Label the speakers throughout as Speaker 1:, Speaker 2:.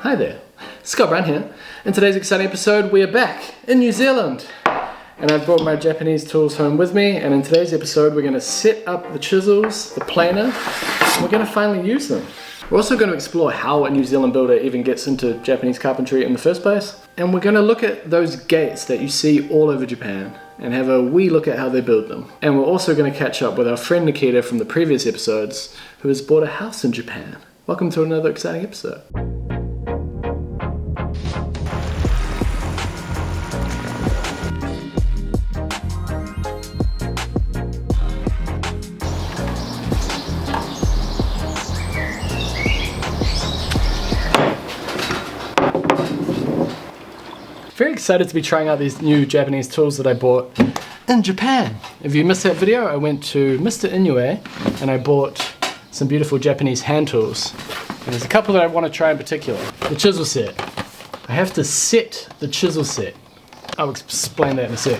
Speaker 1: Hi there, Scott Brown here. In today's exciting episode, we are back in New Zealand. And I've brought my Japanese tools home with me, and in today's episode we're going to set up the chisels, the planer, and we're going to finally use them. We're also going to explore how a New Zealand builder even gets into Japanese carpentry in the first place. And we're going to look at those gates that you see all over Japan and have a wee look at how they build them. And we're also going to catch up with our friend Nikita from the previous episodes, who has bought a house in Japan. Welcome to another exciting episode. Very excited to be trying out these new Japanese tools that I bought in Japan. If you missed that video, I went to Mr. Inoue and I bought some beautiful Japanese hand tools. And there's a couple that I want to try in particular. The chisel set. I have to set the chisel set. I'll explain that in a sec.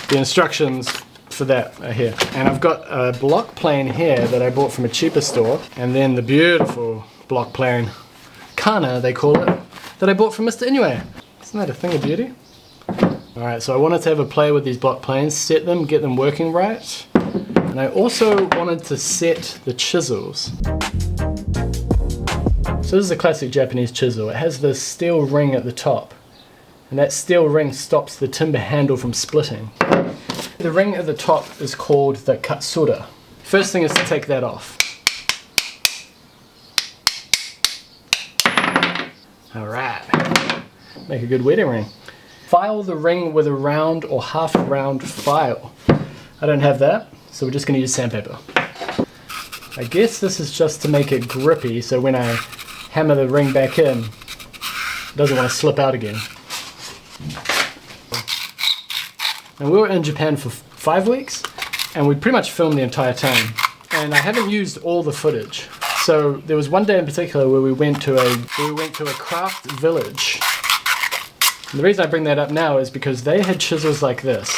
Speaker 1: The instructions for that are here. And I've got a block plane here that I bought from a cheaper store. And then the beautiful block plane, kana they call it, that I bought from Mr. Inoue. Isn't that a thing of beauty? Alright, so I wanted to have a play with these block planes, set them, get them working right. And I also wanted to set the chisels. So this is a classic Japanese chisel. It has this steel ring at the top. And that steel ring stops the timber handle from splitting. The ring at the top is called the katsura. First thing is to take that off. Alright. Make a good wedding ring. File the ring with a round or half round file. I don't have that, so we're just going to use sandpaper. I guess this is just to make it grippy, so when I hammer the ring back in, it doesn't want to slip out again. And we were in Japan for 5 weeks, and we pretty much filmed the entire time. And I haven't used all the footage. So there was one day in particular where we went to a craft village. And the reason I bring that up now is because they had chisels like this,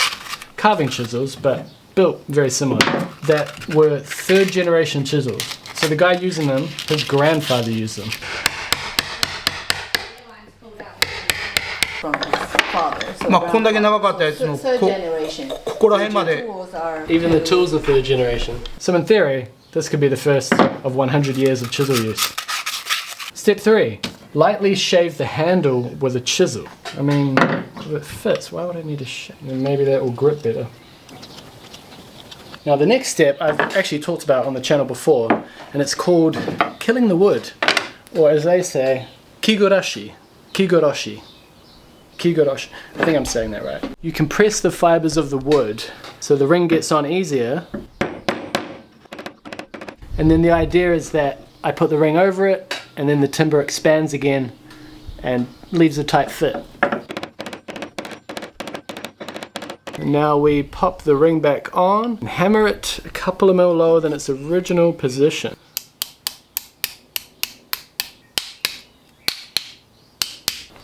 Speaker 1: carving chisels, but built very similar, that were 3rd generation chisels. So the guy using them, his grandfather used them.
Speaker 2: From his father. So
Speaker 3: まあこんだけ長かったやつの
Speaker 2: third generation.
Speaker 3: ここら辺まで
Speaker 2: Tools are
Speaker 1: Even the tools are 3rd generation. So in theory, this could be the first of 100 years of chisel use. Step 3. Lightly shave the handle with a chisel. I mean, if it fits, why would I need to shave? Maybe that will grip better. Now the next step I've actually talked about on the channel before, and it's called killing the wood, or as they say, kigurashi. Kigurashi. Kigurashi. I think I'm saying that right. You compress the fibers of the wood so the ring gets on easier, and then the idea is that I put the ring over it, and then the timber expands again and leaves a tight fit. And now we pop the ring back on and hammer it a couple of mil lower than its original position.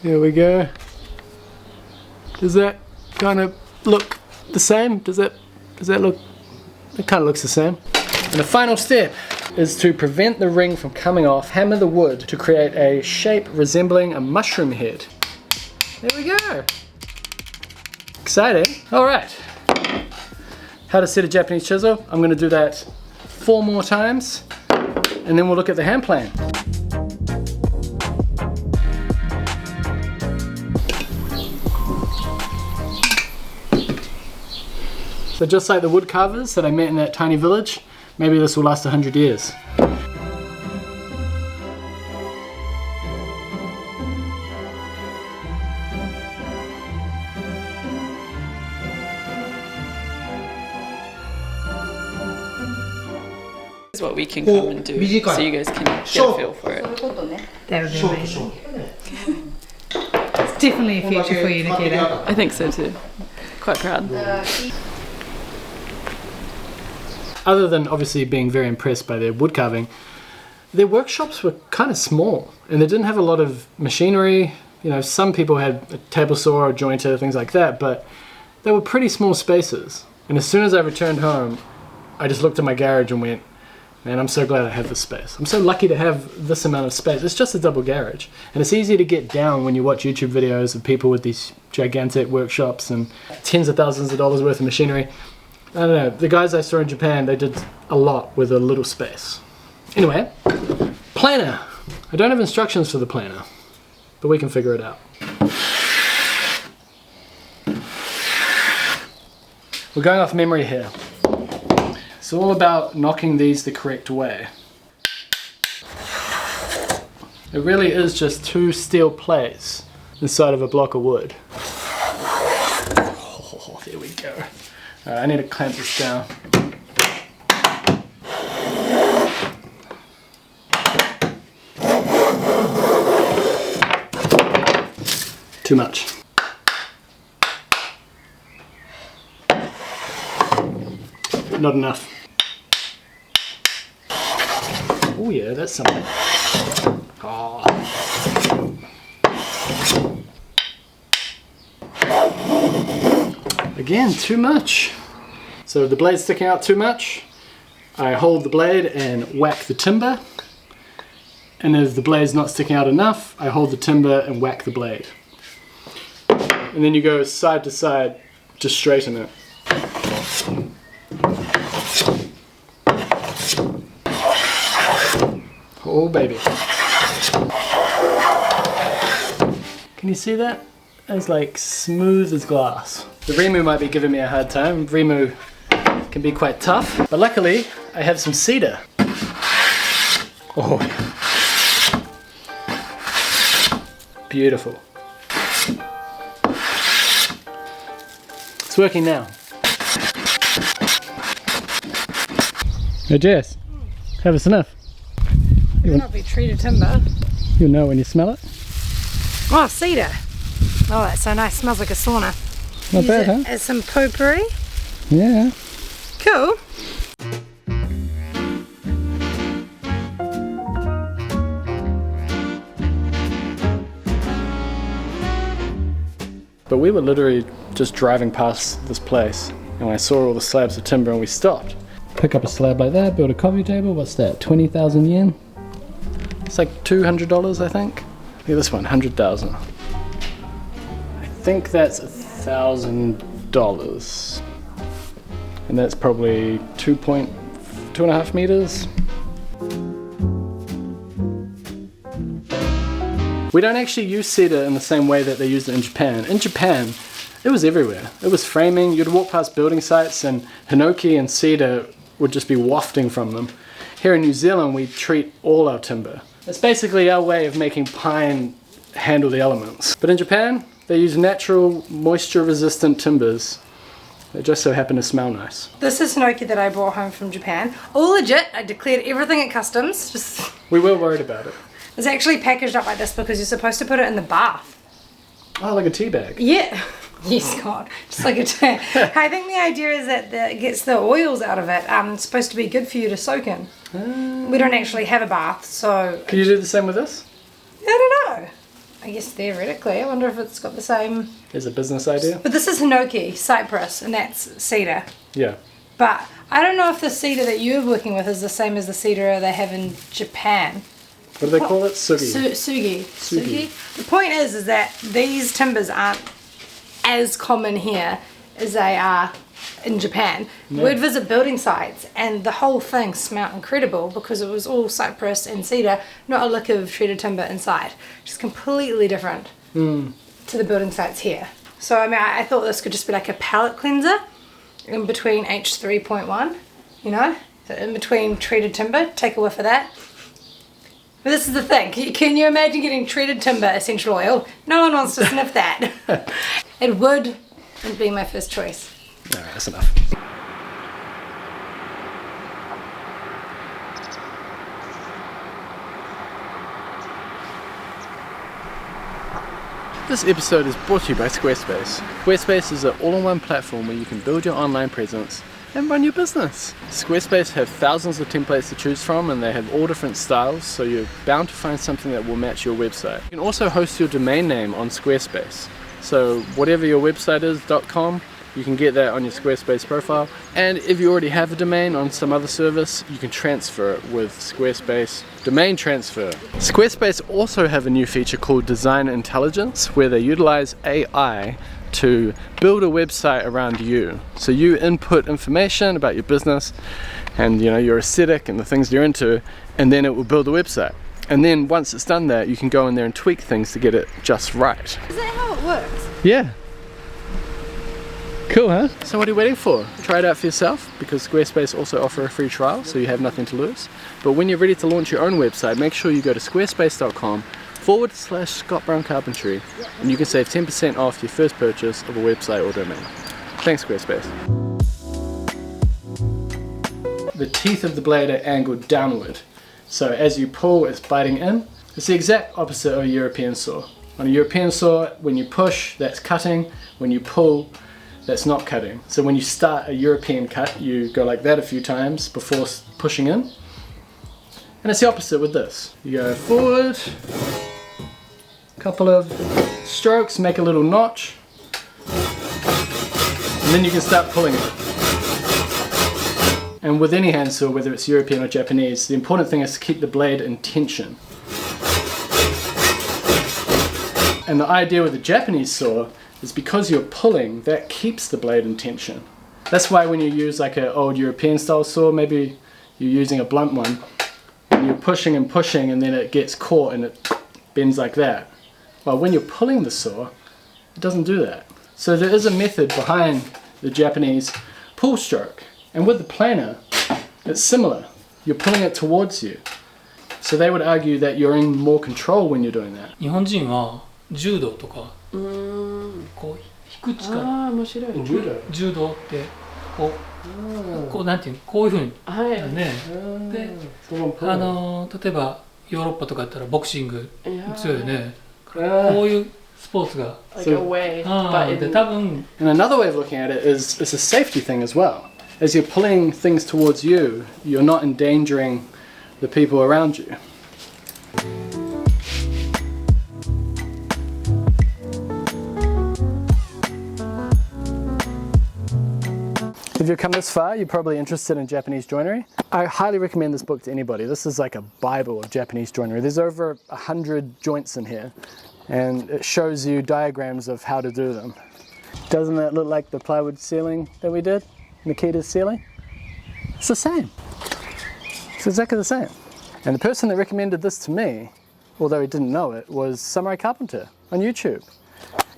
Speaker 1: There we go. Does that kind of look the same? Does that look, it kind of looks the same. And the final step is to prevent the ring from coming off, hammer the wood to create a shape resembling a mushroom head. There we go. Exciting. Alright. How to set a Japanese chisel. I'm going to do that 4 more times, and then we'll look at the hand plane. So just like the wood carvers that I met in that tiny village, maybe this will last 100 years.
Speaker 4: Is what we can come and do, so you guys can get a feel for it.
Speaker 5: That would be amazing. It's definitely a future for you, Nikita.
Speaker 4: I think so too. Quite proud.
Speaker 1: Other than obviously being very impressed by their wood carving, their workshops were kind of small and they didn't have a lot of machinery. You know, some people had a table saw or a jointer, things like that, but they were pretty small spaces. And as soon as I returned home, I just looked at my garage and went, And I'm so glad I have this space. I'm so lucky to have this amount of space. It's just a double garage. And it's easy to get down when you watch YouTube videos of people with these gigantic workshops and tens of thousands of dollars worth of machinery. I don't know, the guys I saw in Japan, they did a lot with a little space. Anyway, planer. I don't have instructions for the planer, but we can figure it out. We're going off memory here. It's all about knocking these the correct way. It really is just 2 steel plates inside of a block of wood. Oh, there we go. Alright, I need to clamp this down. Too much. Not enough. Oh yeah, that's something. Oh. Again, too much. So if the blade's sticking out too much, I hold the blade and whack the timber. And if the blade's not sticking out enough, I hold the timber and whack the blade. And then you go side to side to straighten it. Oh baby. Can you see that? It's like smooth as glass. The Rimu might be giving me a hard time. Rimu can be quite tough. But luckily, I have some cedar. Oh. Beautiful. It's working now. Hey Jess, have a sniff.
Speaker 5: It will not be treated timber.
Speaker 1: You'll know when you smell it.
Speaker 5: Oh, cedar. Oh, that's so nice. Smells like a sauna.
Speaker 1: Not bad, huh?
Speaker 5: As some potpourri.
Speaker 1: Yeah.
Speaker 5: Cool.
Speaker 1: But we were literally just driving past this place and I saw all the slabs of timber and we stopped. Pick up a slab like that, build a coffee table, what's that, 20,000 yen? It's like $200 I think. Look at this one, 100,000. I think that's $1,000. And that's probably 2.5 meters. We don't actually use cedar in the same way that they used it in Japan. In Japan, it was everywhere. It was framing. You'd walk past building sites and hinoki and cedar would just be wafting from them. Here in New Zealand, we treat all our timber. It's basically our way of making pine handle the elements. But in Japan, they use natural, moisture-resistant timbers. They just so happen to smell nice.
Speaker 5: This is hinoki that I brought home from Japan. All legit. I declared everything at customs. Just
Speaker 1: We were worried about it.
Speaker 5: it's actually packaged up like this because you're supposed to put it in the bath.
Speaker 1: Oh, like a tea bag.
Speaker 5: Yeah. Yes, God. Just like a tea. I think the idea is that it gets the oils out of it. It's supposed to be good for you to soak in. We don't actually have a bath, so...
Speaker 1: Can you do the same with this?
Speaker 5: I don't know. I guess theoretically. I wonder if it's got the same...
Speaker 1: As a business idea?
Speaker 5: But this is hinoki, cypress, and that's cedar.
Speaker 1: Yeah.
Speaker 5: But I don't know if the cedar that you're working with is the same as the cedar they have in Japan.
Speaker 1: What do they call it? Sugi.
Speaker 5: Sugi.
Speaker 1: Sugi.
Speaker 5: The point is that these timbers aren't as common here as they are in Japan.
Speaker 1: No.
Speaker 5: We'd visit building sites and the whole thing smelled incredible because it was all cypress and cedar, not a lick of shredded timber inside. Just completely different to the building sites here. So I mean, I thought this could just be like a palette cleanser in between H3.1, you know, so in between treated timber, take a whiff of that. But this is the thing, can you imagine getting treated timber essential oil? No one wants to sniff that. It would be my first choice.
Speaker 1: Alright, that's enough. This episode is brought to you by Squarespace. Squarespace is an all-in-one platform where you can build your online presence and run your business. Squarespace have thousands of templates to choose from and they have all different styles, so you're bound to find something that will match your website. You can also host your domain name on Squarespace. So whatever your website is, .com, you can get that on your Squarespace profile. And if you already have a domain on some other service, you can transfer it with Squarespace Domain Transfer. Squarespace also have a new feature called Design Intelligence, where they utilize AI to build a website around you. So you input information about your business and your aesthetic and the things you're into, and then it will build a website. And then once it's done that, you can go in there and tweak things to get it just right.
Speaker 5: Is that how it works?
Speaker 1: Yeah. Cool, huh? So what are you waiting for? Try it out for yourself, because Squarespace also offer a free trial, so you have nothing to lose. But when you're ready to launch your own website, make sure you go to squarespace.com/Scott Brown Carpentry, and you can save 10% off your first purchase of a website or domain. Thanks, Squarespace. The teeth of the blade are angled downward, so as you pull, it's biting in. It's the exact opposite of a European saw. On a European saw, when you push, that's cutting. When you pull, that's not cutting. So when you start a European cut, you go like that a few times before pushing in. And it's the opposite with this. You go forward, a couple of strokes, make a little notch, and then you can start pulling it. And with any hand saw, whether it's European or Japanese, the important thing is to keep the blade in tension. And the idea with the Japanese saw is because you're pulling, that keeps the blade in tension. That's why when you use like an old European style saw, maybe you're using a blunt one, and you're pushing and pushing and then it gets caught and it bends like that. Well, when you're pulling the saw, it doesn't do that. So there is a method behind the Japanese pull stroke. And with the planer, it's similar. You're pulling it towards you. So they would argue that you're in more control when you're doing that.
Speaker 6: 日本人は柔道とかこう引く力
Speaker 4: 面白い。
Speaker 6: 柔道ってこうなんていうのこういうふうにねで例えばヨーロッパとかだったらボクシング強いよねこういうスポーツが
Speaker 4: Like a way, but
Speaker 6: で多分
Speaker 1: And another way of looking at it is it's a safety thing as well. As you're pulling things towards you, you're not endangering the people around you. If you've come this far, you're probably interested in Japanese joinery. I highly recommend this book to anybody. This is like a Bible of Japanese joinery. There's over 100 joints in here, and it shows you diagrams of how to do them. Doesn't that look like the plywood ceiling that we did? Nikita's ceiling? It's the same. It's exactly the same. And the person that recommended this to me, although he didn't know it, was Samurai Carpenter on YouTube.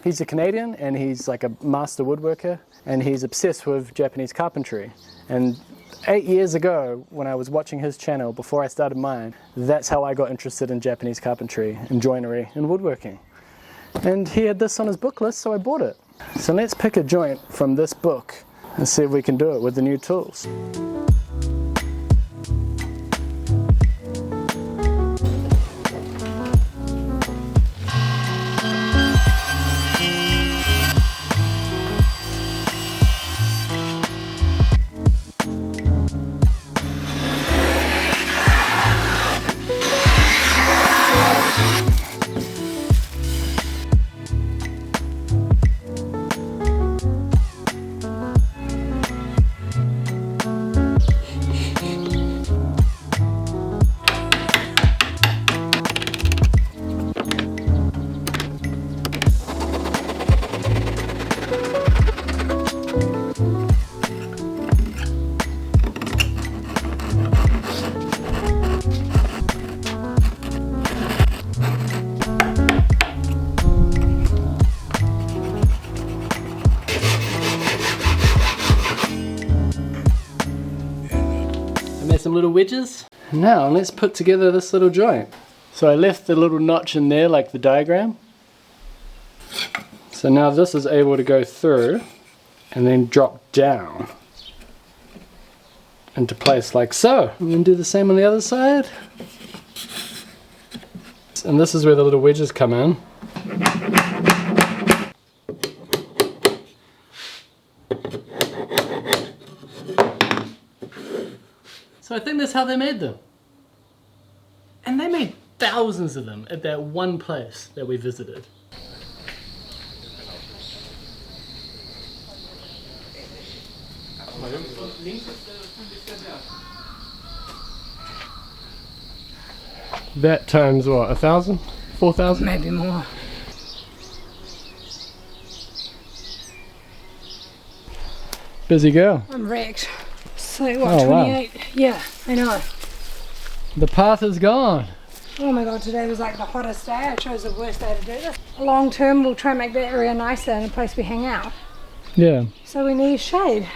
Speaker 1: He's a Canadian and he's like a master woodworker, and he's obsessed with Japanese carpentry. And 8 years ago, when I was watching his channel before I started mine, that's how I got interested in Japanese carpentry and joinery and woodworking. And he had this on his book list, so I bought it. So let's pick a joint from this book and see if we can do it with the new tools. Some little wedges. Now let's put together this little joint. So I left the little notch in there like the diagram. So now this is able to go through and then drop down into place like so. And then do the same on the other side. And this is where the little wedges come in. So I think that's how they made them. And they made thousands of them at that one place that we visited. That times what, 1,000? 4,000?
Speaker 5: Maybe more.
Speaker 1: Busy girl.
Speaker 5: I'm wrecked. So what,
Speaker 1: Oh, wow.
Speaker 5: 28? Yeah, I know.
Speaker 1: The path is gone.
Speaker 5: Oh my god, today was like the hottest day. I chose the worst day to do this. Long term, we'll try and make that area nicer and a place we hang out.
Speaker 1: Yeah.
Speaker 5: So we need shade.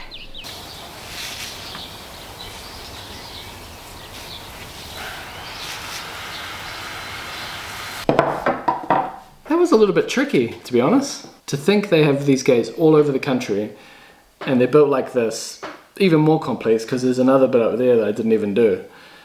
Speaker 1: That was a little bit tricky, to be honest. To think they have these gates all over the country and they're built like this, even more complex because there's another bit over there that I didn't even do.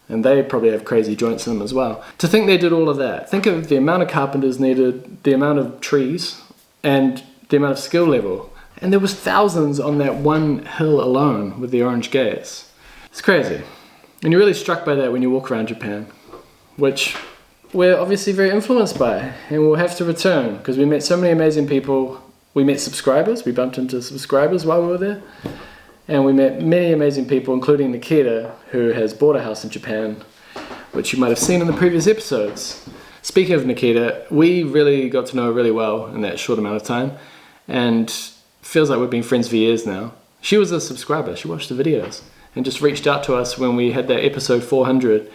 Speaker 1: And they probably have crazy joints in them as well. To think they did all of that, think of the amount of carpenters needed, the amount of trees, and the amount of skill level. And there was thousands on that one hill alone with the orange gates. It's crazy. And you're really struck by that when you walk around Japan, which we're obviously very influenced by, and we'll have to return because we met so many amazing people. We met subscribers, we bumped into subscribers while we were there. And we met many amazing people, including Nikita, who has bought a house in Japan, which you might have seen in the previous episodes. Speaking of Nikita, we really got to know her really well in that short amount of time, and feels like we've been friends for years now. She was a subscriber, she watched the videos, and just reached out to us when we had that episode 400,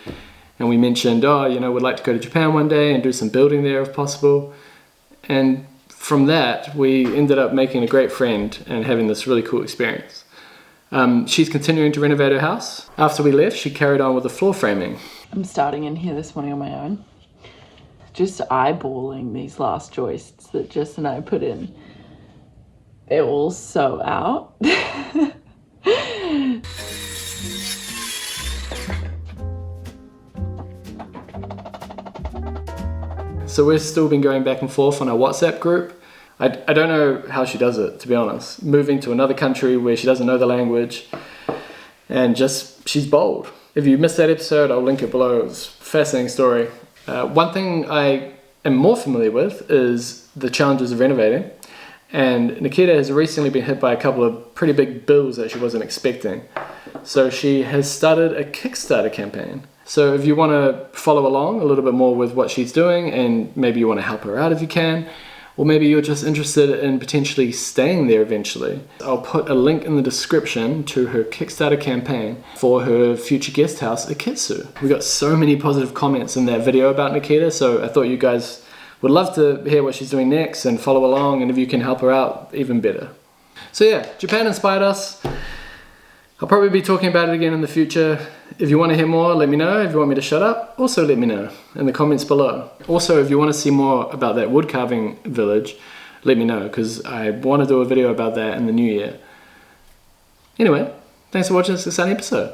Speaker 1: and we mentioned, oh, you know, we'd like to go to Japan one day and do some building there if possible. And from that, we ended up making a great friend and having this really cool experience. She's continuing to renovate her house. After we left, she carried on with the floor framing.
Speaker 4: I'm starting in here this morning on my own. Just eyeballing these last joists that Jess and I put in. They're all so out.
Speaker 1: So we've still been going back and forth on our WhatsApp group. I don't know how she does it, to be honest. Moving to another country where she doesn't know the language, and just, she's bold. If you missed that episode, I'll link it below. It was a fascinating story. One thing I am more familiar with is the challenges of renovating. And Nikita has recently been hit by a couple of pretty big bills that she wasn't expecting. So she has started a Kickstarter campaign. So if you want to follow along a little bit more with what she's doing, and maybe you want to help her out if you can, or maybe you're just interested in potentially staying there eventually, I'll put a link in the description to her Kickstarter campaign for her future guest house, Akitsu. We got so many positive comments in that video about Nikita, so I thought you guys would love to hear what she's doing next and follow along, and if you can help her out, even better. So yeah, Japan inspired us. I'll probably be talking about it again in the future. If you want to hear more, let me know. If you want me to shut up, also let me know in the comments below. Also, if you want to see more about that wood carving village, let me know, because I want to do a video about that in the new year. Anyway, thanks for watching this exciting episode.